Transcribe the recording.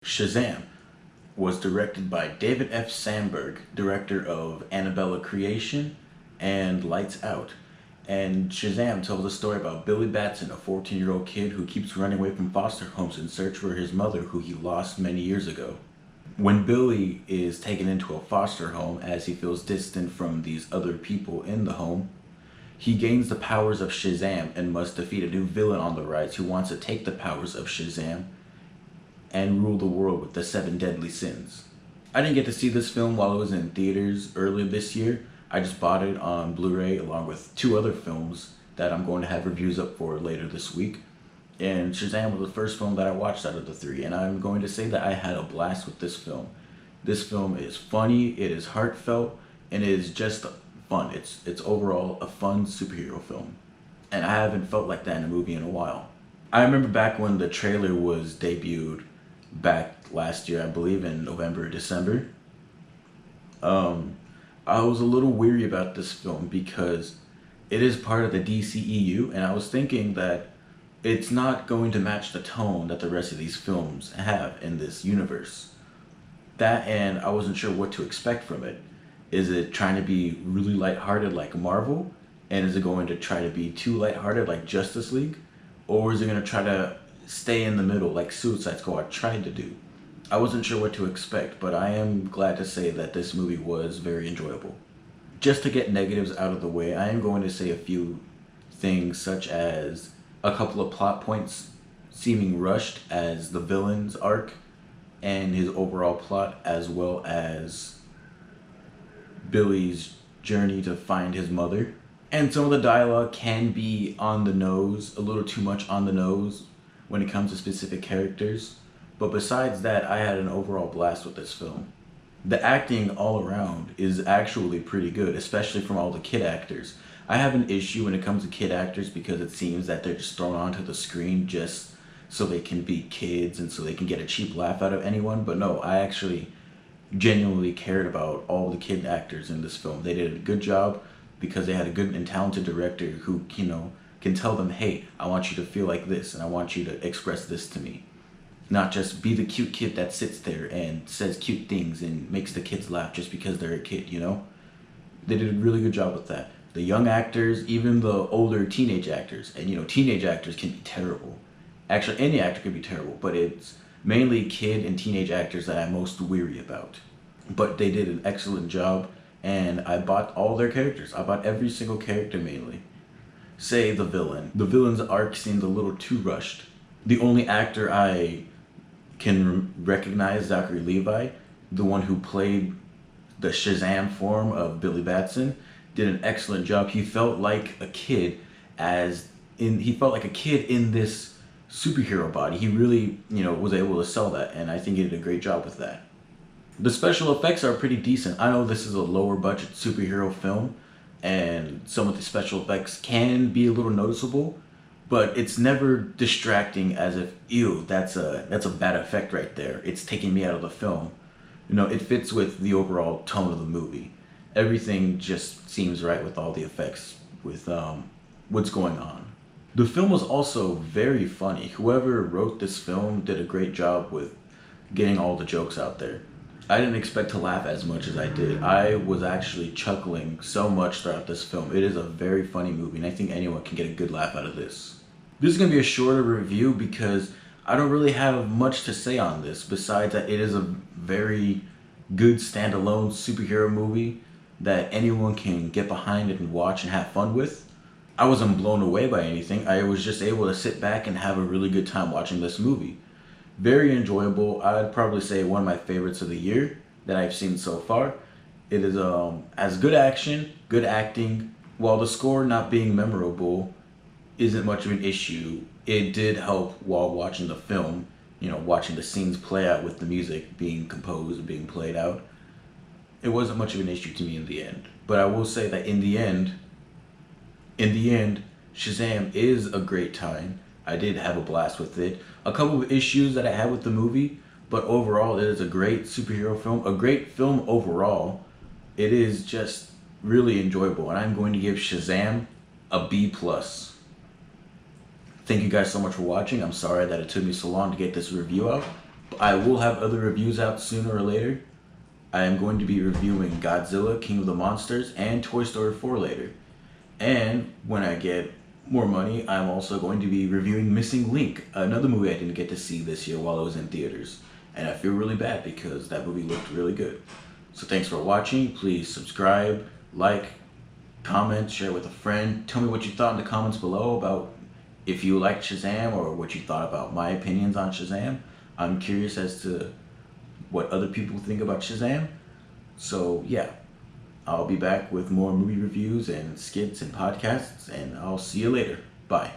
Shazam was directed by David F. Sandberg, director of Annabella Creation and Lights Out. And Shazam tells a story about Billy Batson, a 14-year-old kid who keeps running away from foster homes in search for his mother, who he lost many years ago. When Billy is taken into a foster home as he feels distant from these other people in the home, he gains the powers of Shazam and must defeat a new villain on the rise who wants to take the powers of Shazam and rule the world with the 7 deadly sins. I didn't get to see this film while it was in theaters earlier this year. I just bought it on Blu-ray along with 2 other films that I'm going to have reviews up for later this week. And Shazam was the first film that I watched out of the 3, and I'm going to say that I had a blast with this film. This film is funny, it is heartfelt, and it is just fun. It's overall a fun superhero film. And I haven't felt like that in a movie in a while. I remember back when the trailer was debuted back last year, I believe in November or December. I was a little weary about this film because it is part of the DCEU, and I was thinking that it's not going to match the tone that the rest of these films have in this universe. That, and I wasn't sure what to expect from it. Is it trying to be really lighthearted like Marvel? And is it going to try to be too lighthearted like Justice League? Or is it going to try to stay in the middle like Suicide Squad tried to do? I wasn't sure what to expect, but I am glad to say that this movie was very enjoyable. Just to get negatives out of the way, I am going to say a few things such as a couple of plot points seeming rushed as the villain's arc and his overall plot, as well as Billy's journey to find his mother. And some of the dialogue can be on the nose, a little too much on the nose when it comes to specific characters. But besides that, I had an overall blast with this film. The acting all around is actually pretty good, especially from all the kid actors. I have an issue when it comes to kid actors because it seems that they're just thrown onto the screen just so they can be kids and so they can get a cheap laugh out of anyone. But no, I actually genuinely cared about all the kid actors in this film. They did a good job because they had a good and talented director who, can tell them, hey, I want you to feel like this and I want you to express this to me. Not just be the cute kid that sits there and says cute things and makes the kids laugh just because they're a kid, They did a really good job with that. The young actors, even the older teenage actors, and teenage actors can be terrible. Actually, any actor can be terrible, but it's mainly kid and teenage actors that I'm most weary about. But they did an excellent job, and I bought all their characters. I bought every single character mainly. Say the villain. The villain's arc seemed a little too rushed. The only actor I can recognize, Zachary Levi, the one who played the Shazam form of Billy Batson, did an excellent job. He felt like a kid in this superhero body. He really, was able to sell that, and I think he did a great job with that. The special effects are pretty decent. I know this is a lower budget superhero film, and some of the special effects can be a little noticeable, but it's never distracting as if, ew, that's a bad effect right there. It's taking me out of the film. It fits with the overall tone of the movie. Everything just seems right with all the effects, with what's going on. The film was also very funny. Whoever wrote this film did a great job with getting all the jokes out there. I didn't expect to laugh as much as I did. I was actually chuckling so much throughout this film. It is a very funny movie, and I think anyone can get a good laugh out of this. This is going to be a shorter review because I don't really have much to say on this, besides that it is a very good standalone superhero movie that anyone can get behind and watch and have fun with. I wasn't blown away by anything. I was just able to sit back and have a really good time watching this movie. Very enjoyable. I'd probably say one of my favorites of the year that I've seen so far. It is as good action, good acting. While the score not being memorable isn't much of an issue, it did help while watching the film, watching the scenes play out with the music being composed and being played out. It wasn't much of an issue to me in the end. But I will say that in the end, Shazam is a great time. I did have a blast with it. A couple of issues that I had with the movie, but overall it is a great superhero film, a great film overall. It is just really enjoyable, and I'm going to give Shazam a B+. Thank you guys so much for watching. I'm sorry that it took me so long to get this review out, I will have other reviews out sooner or later. I am going to be reviewing Godzilla, King of the Monsters, and Toy Story 4 later. And when I get more money, I'm also going to be reviewing Missing Link, another movie I didn't get to see this year while I was in theaters. And I feel really bad because that movie looked really good. So thanks for watching. Please subscribe, like, comment, share with a friend. Tell me what you thought in the comments below about if you liked Shazam or what you thought about my opinions on Shazam. I'm curious as to what other people think about Shazam. So yeah, I'll be back with more movie reviews and skits and podcasts, and I'll see you later. Bye.